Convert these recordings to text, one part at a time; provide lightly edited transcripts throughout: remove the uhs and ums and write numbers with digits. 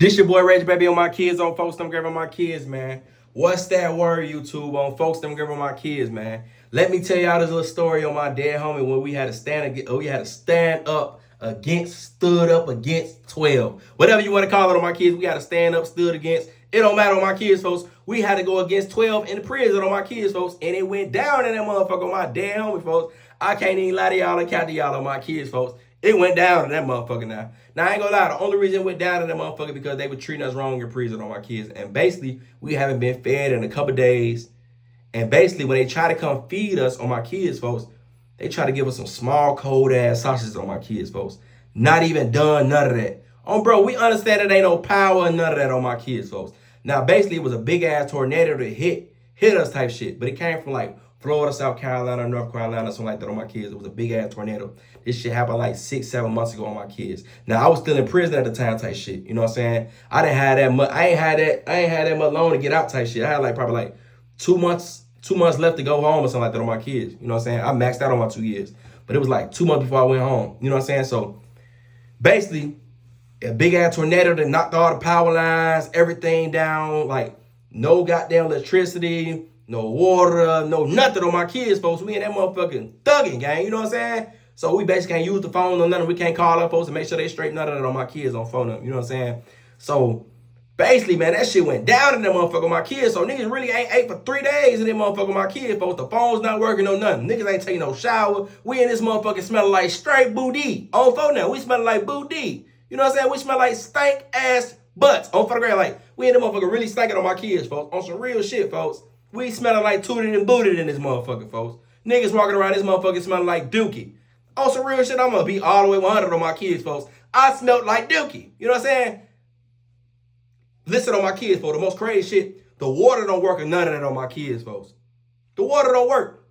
This your boy ReggieBaybee on my kids on folks. I'm giving my kids, man. What's that word, YouTube? On folks, I'm giving my kids, man. Let me tell y'all this little story on my dead homie when we had to stand up against, stood up against 12. Whatever you want to call it on my kids, we got to stand up, stood against. It don't matter on my kids, folks. We had to go against 12 in the prison on my kids, folks. And it went down in that motherfucker on my dead homie, folks. I can't even lie to y'all and count to y'all on my kids, folks. It went down to that motherfucker now. Now, I ain't gonna lie, the only reason it went down to that motherfucker because they were treating us wrong in prison on my kids. And basically, we haven't been fed in a couple days. And basically, when they try to come feed us on my kids, folks, they try to give us some small, cold-ass sausages on my kids, folks. Not even done, none of that. Bro, we understand that ain't no power and none of that on my kids, folks. Now, basically, it was a big-ass tornado that hit us type shit. But it came from, like, Florida, South Carolina, North Carolina, something like that on my kids. It was a big-ass tornado. This shit happened like 6-7 months ago on my kids. Now, I was still in prison at the time type shit. You know what I'm saying? I didn't have that much. I ain't had that much long to get out type shit. I had like probably like 2 months left to go home or something like that on my kids. You know what I'm saying? I maxed out on my 2 years. But it was like 2 months before I went home. You know what I'm saying? So, basically, a big-ass tornado that knocked all the power lines, everything down. Like, no goddamn electricity, no water, no nothing on my kids, folks. We in that motherfucking thugging, gang. You know what I'm saying? So we basically can't use the phone or nothing. We can't call up folks and make sure they straight none of that on my kids on phone. You know what I'm saying? So basically, man, that shit went down in that motherfucker on my kids. So niggas really ain't ate for 3 days in that motherfucker on my kids, folks. The phone's not working, no nothing. Niggas ain't taking no shower. We in this motherfucker smelling like straight booty. On phone now, we smelling like booty. You know what I'm saying? We smell like stank ass butts on photograph. Like, we in the motherfucker really stinking on my kids, folks. On some real shit, folks. We smelling like tooted and booted in this motherfucker, folks. Niggas walking around this motherfucker smelling like dookie. On some real shit, I'm gonna be all the way 100 on my kids, folks. I smelled like dookie. You know what I'm saying? Listen on my kids, folks. The most crazy shit, the water don't work or none of that on my kids, folks. The water don't work.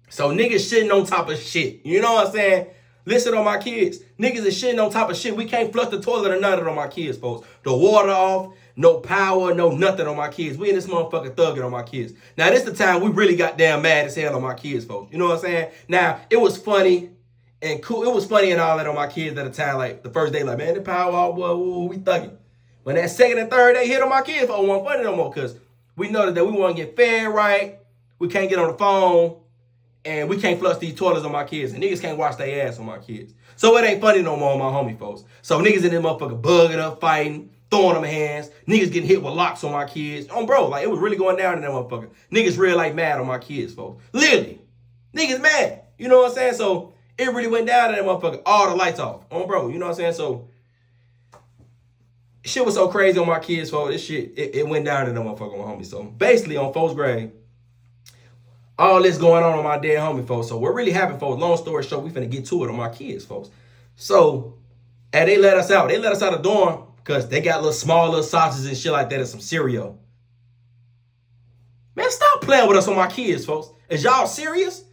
So niggas shitting on top of shit. You know what I'm saying? Listen on my kids. Niggas is shitting on top of shit. We can't flush the toilet or none of it on my kids, folks. The water off, no power, no nothing on my kids. We in this motherfucker thugging on my kids. Now, this the time we really got damn mad as hell on my kids, folks. You know what I'm saying? Now, it was funny and cool. It was funny and all that on my kids at the time. Like, the first day, like, man, the power off, boy, we thugging. When that second and third day hit on my kids, folks, it wasn't funny no more because we know that we want to get fed right. We can't get on the phone. And we can't flush these toilets on my kids. And niggas can't wash their ass on my kids. So it ain't funny no more on my homie, folks. So niggas in this motherfucker bugging up, fighting, throwing them hands. Niggas getting hit with locks on my kids. Bro, like, it was really going down in that motherfucker. Niggas real like mad on my kids, folks. Literally. Niggas mad. You know what I'm saying? So it really went down in that motherfucker. All the lights off. Bro, you know what I'm saying? So shit was so crazy on my kids, folks. This shit, it went down in that motherfucker on my homie. So basically on fourth grade, all this going on my dead homie, folks. So what really happened, folks, long story short, we finna get to it on my kids, folks. So, and they let us out. They let us out of the dorm because they got small little sausages and shit like that and some cereal. Man, stop playing with us on my kids, folks. Is y'all serious?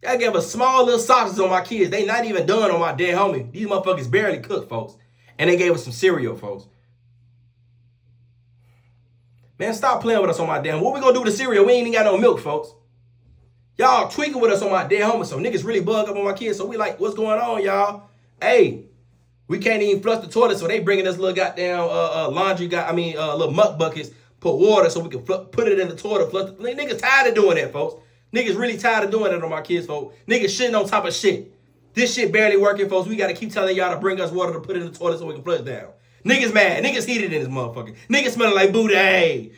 Y'all gave us small little sausages on my kids. They not even done on my dead homie. These motherfuckers barely cooked, folks. And they gave us some cereal, folks. Man, stop playing with us on my damn. What we gonna do with the cereal? We ain't even got no milk, folks. Y'all tweaking with us on my dead homie, so niggas really bug up on my kids. So we like, what's going on, y'all? Hey, we can't even flush the toilet, so they bringing us little goddamn little muck buckets, put water so we can put it in the toilet. Flush the, niggas tired of doing that, folks. Niggas really tired of doing that on my kids, folks. Niggas shitting on top of shit. This shit barely working, folks. We got to keep telling y'all to bring us water to put in the toilet so we can flush down. Niggas mad. Niggas heated in this motherfucker. Niggas smelling like booty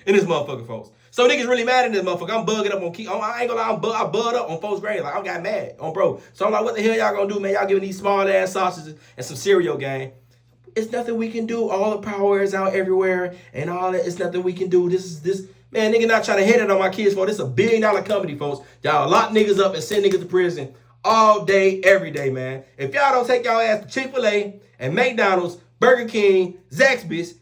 in this motherfucker, folks. So niggas really mad in this motherfucker. I'm bugging up on I ain't gonna lie, I bugged up on fourth grade. Like, I got mad on bro. So I'm like, what the hell y'all gonna do, man? Y'all giving these small ass sausages and some cereal, gang. It's nothing we can do. All the power is out everywhere and all that. It's nothing we can do. This man, nigga not trying to hit it on my kids, folks. This is a $1 billion company, folks. Y'all lock niggas up and send niggas to prison all day, every day, man. If y'all don't take y'all ass to Chick-fil-A and McDonald's, Burger King, Zaxby's,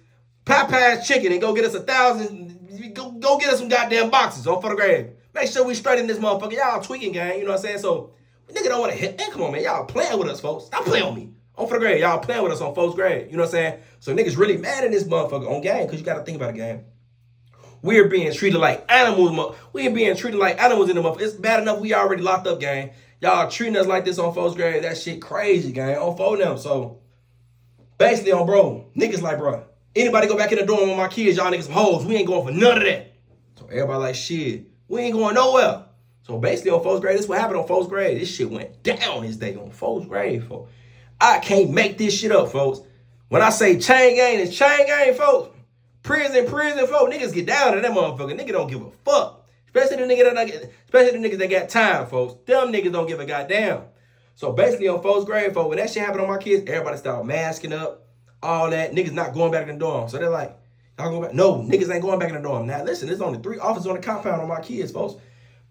Popeye's Chicken and go get us 1,000. Go get us some goddamn boxes on photograph. Make sure we straight in this motherfucker. Y'all tweaking, gang. You know what I'm saying? So, nigga don't want to hit. Man, come on, man. Y'all playing with us, folks. Stop playing with me. On photograph. Y'all playing with us on fourth grade. You know what I'm saying? So, niggas really mad in this motherfucker on gang because you got to think about it, gang. We're being treated like animals. We're being treated like animals in the motherfucker. It's bad enough we already locked up, gang. Y'all treating us like this on fourth grade. That shit crazy, gang. On four them. So, basically on bro, niggas like, bro, Anybody go back in the dorm with my kids, y'all niggas some hoes. We ain't going for none of that. So everybody like, shit, we ain't going nowhere. So basically on 4th grade, this is what happened on 4th grade. This shit went down this day on 4th grade, folks. I can't make this shit up, folks. When I say chain gang, it's chain gang, folks. Prison, folks. Niggas get down to that motherfucker. Nigga don't give a fuck. Especially the niggas that got time, folks. Them niggas don't give a goddamn. So basically on 4th grade, folks, when that shit happened on my kids, everybody started masking up, all that. Niggas not going back in the dorm. So they're like, y'all going back? No, niggas ain't going back in the dorm. Now listen, there's only 3 officers on the compound on my kids, folks.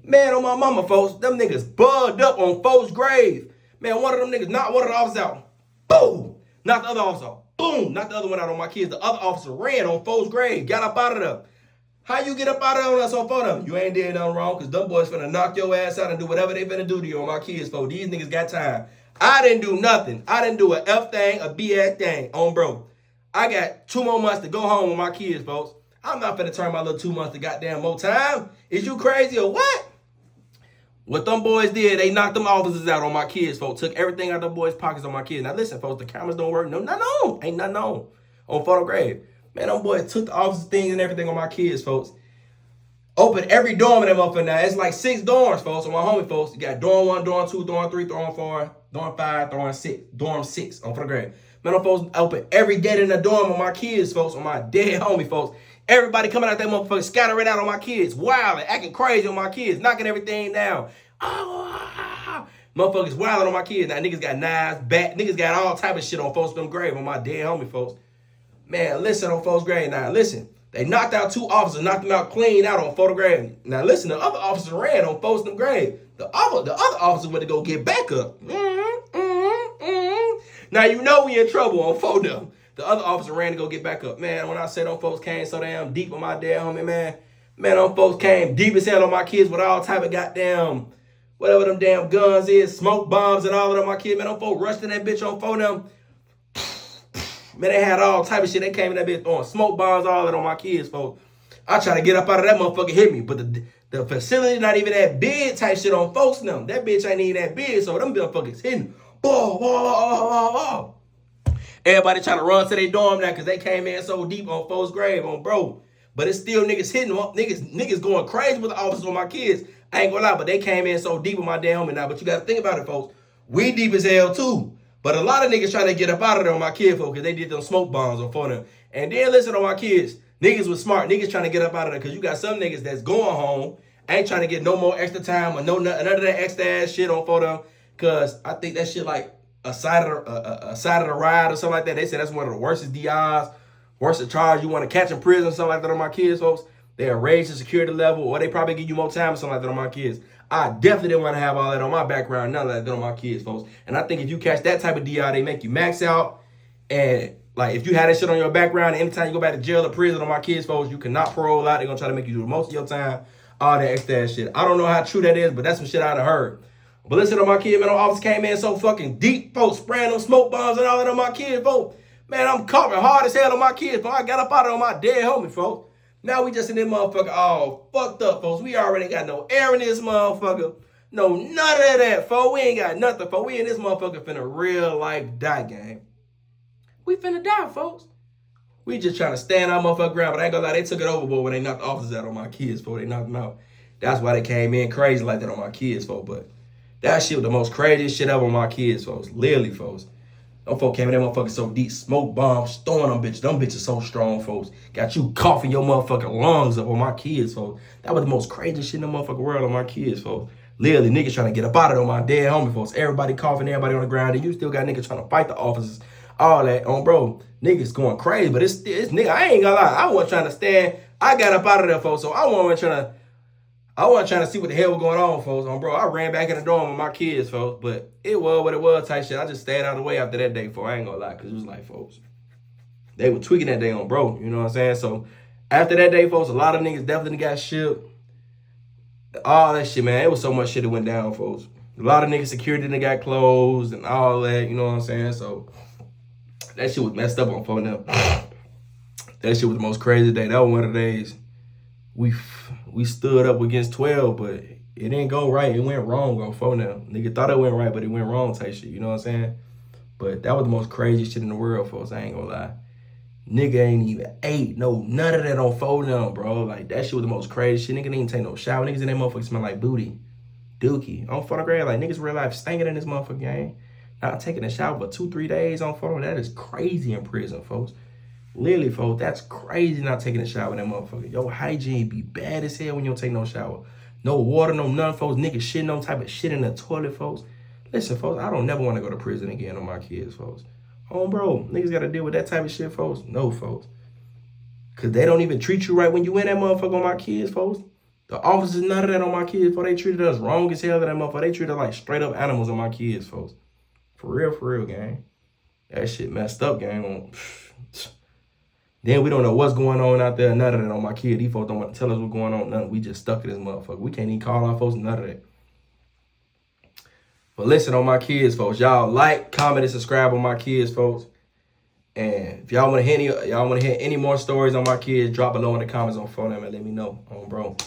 Man, on my mama, folks, them niggas bugged up on 4th grade. Man, one of them niggas knocked one of the officers out. Boom! Knocked the other officer out. Boom! Knocked the other one out on my kids. The other officer ran on 4th grade. Got up out of there. How you get up out of there on us on phone? You ain't did nothing wrong, because them boys finna knock your ass out and do whatever they finna do to you on my kids, folks. These niggas got time. I didn't do nothing. I didn't do a F thing, a BS thing on bro. I got 2 more months to go home with my kids, folks. I'm not finna turn my little 2 months to goddamn more time. Is you crazy or what? What them boys did, they knocked them officers out on my kids, folks. Took everything out of them boys' pockets on my kids. Now listen, folks, the cameras don't work. No, nothing on. Ain't nothing on photo grade. Man, them boys took the officers' things and everything on my kids, folks. Opened every dorm in that motherfucker now. It's like 6 dorms, folks. On my homie, folks. You got dorm 1, dorm 2, dorm 3, dorm 4, dorm 5, dorm 6 on photo grade. Man, them folks open every gate in the dorm on my kids, folks. On my dead homie, folks. Everybody coming out that motherfucker, scattering out on my kids, wilding, acting crazy on my kids, knocking everything down. Motherfuckers wilding on my kids. Now niggas got knives, bat, niggas got all type of shit on folks from grave on my dead homie, folks. Man, listen on folks' grave now. Listen, they knocked out 2 officers, knocked them out clean out on photograph. Now listen, the other officer ran on folks from grave. The other officer went to go get back up. Now you know we in trouble on photo. The other officer ran to go get back up. Man, when I said them folks came so damn deep on my dead homie, man, them folks came deep as hell on my kids with all type of goddamn, whatever them damn guns is, smoke bombs and all of them, my kids. Man, them folks rushed in that bitch on phone them. Man, they had all type of shit. They came in that bitch throwing smoke bombs, all that on my kids, folks. I try to get up out of that motherfucker, hit me. But the facility not even that big type shit on folks them. That bitch ain't even that big, so them motherfuckers hitting. Everybody trying to run to their dorm now because they came in so deep on folks' grave on bro. But it's still niggas hitting, niggas going crazy with the officers on my kids. I ain't gonna lie, but they came in so deep with my damn homie now. But you gotta think about it, folks. We deep as hell too. But a lot of niggas trying to get up out of there on my kid, folks, because they did them smoke bombs on them. And then listen on my kids. Niggas was smart. Niggas trying to get up out of there because you got some niggas that's going home, ain't trying to get no more extra time or none of that extra ass shit on photo. Because I think that shit like a side of the ride or something like that. They said that's one of the worst DIs, worst charge you want to catch in prison or something like that on my kids, folks. They raise the security level, or they probably give you more time or something like that on my kids. I definitely didn't want to have all that on my background, none of that on my kids, folks. And I think if you catch that type of DI, they make you max out. And like if you had that shit on your background, anytime you go back to jail or prison on my kids, folks, you cannot parole out. They're gonna try to make you do most of your time, all that extra ass shit. I don't know how true that is, but that's some shit I'd have heard. But listen to my kid, man, the officer came in so fucking deep, folks, spraying them smoke bombs and all that on my kids, folks. Man, I'm coughing hard as hell on my kids, folks. I got up out of on my dead homie, folks. Now we just in this motherfucker all fucked up, folks. We already got no air in this motherfucker. No, none of that, folks. We ain't got nothing, folks. We in this motherfucker finna real life die game. We finna die, folks. We just trying to stand our motherfucker ground, but I ain't gonna lie, they took it overboard when they knocked the officers out on my kids, folks. They knocked them out. That's why they came in crazy like that on my kids, folks. But that shit was the most craziest shit ever on my kids, folks. Literally, folks. Them folks came in that motherfucker so deep, smoke bombs, throwing them bitches. Them bitches so strong, folks. Got you coughing your motherfucking lungs up on my kids, folks. That was the most craziest shit in the motherfucking world on my kids, folks. Literally, niggas trying to get up out of it on my dead homie, folks. Everybody coughing, everybody on the ground, and you still got niggas trying to fight the officers. All that on bro. Niggas going crazy, but it's nigga, I ain't gonna lie. I wasn't trying to stand. I got up out of there, folks, so I wasn't trying to see what the hell was going on, folks. Bro, I ran back in the dorm with my kids, folks. But it was what it was type shit. I just stayed out of the way after that day, folks. I ain't gonna lie, because it was like, folks, they were tweaking that day on bro. You know what I'm saying? So after that day, folks, a lot of niggas definitely got shipped. All that shit, man. It was so much shit that went down, folks. A lot of niggas security that got closed and all that, you know what I'm saying? So that shit was messed up on phone now. That shit was the most crazy day. That was one of the days we stood up against 12, but it didn't go right. It went wrong on phone now. Nigga thought it went right, but it went wrong type shit. You know what I'm saying? But that was the most crazy shit in the world, folks. I ain't gonna lie. Nigga ain't even ate. No, none of that on phone them, bro. Like, that shit was the most crazy shit. Nigga didn't even take no shower. Niggas in that motherfucker smell like booty. Dookie. On photograph, like, niggas real life stinking in this motherfucker game. Not taking a shower for 2-3 days on photo. That is crazy in prison, folks. Literally, folks, that's crazy not taking a shower in that motherfucker. Yo, hygiene be bad as hell when you don't take no shower. No water, no none, folks. Niggas shitting no type of shit in the toilet, folks. Listen, folks, I don't never want to go to prison again on my kids, folks. Oh, bro, niggas got to deal with that type of shit, folks. No, folks. Because they don't even treat you right when you in that motherfucker on my kids, folks. The officers, none of that on my kids, folks. They treated us wrong as hell to that motherfucker. They treated us like straight up animals on my kids, folks. For real, gang. That shit messed up, gang. Then we don't know what's going on out there. None of that on my kid. These folks don't want to tell us what's going on. None. We just stuck in this motherfucker. We can't even call our folks. None of that. But listen, on my kids, folks. Y'all like, comment, and subscribe on my kids, folks. And if y'all want to hear any more stories on my kids, drop below in the comments on phone and let me know. Bro.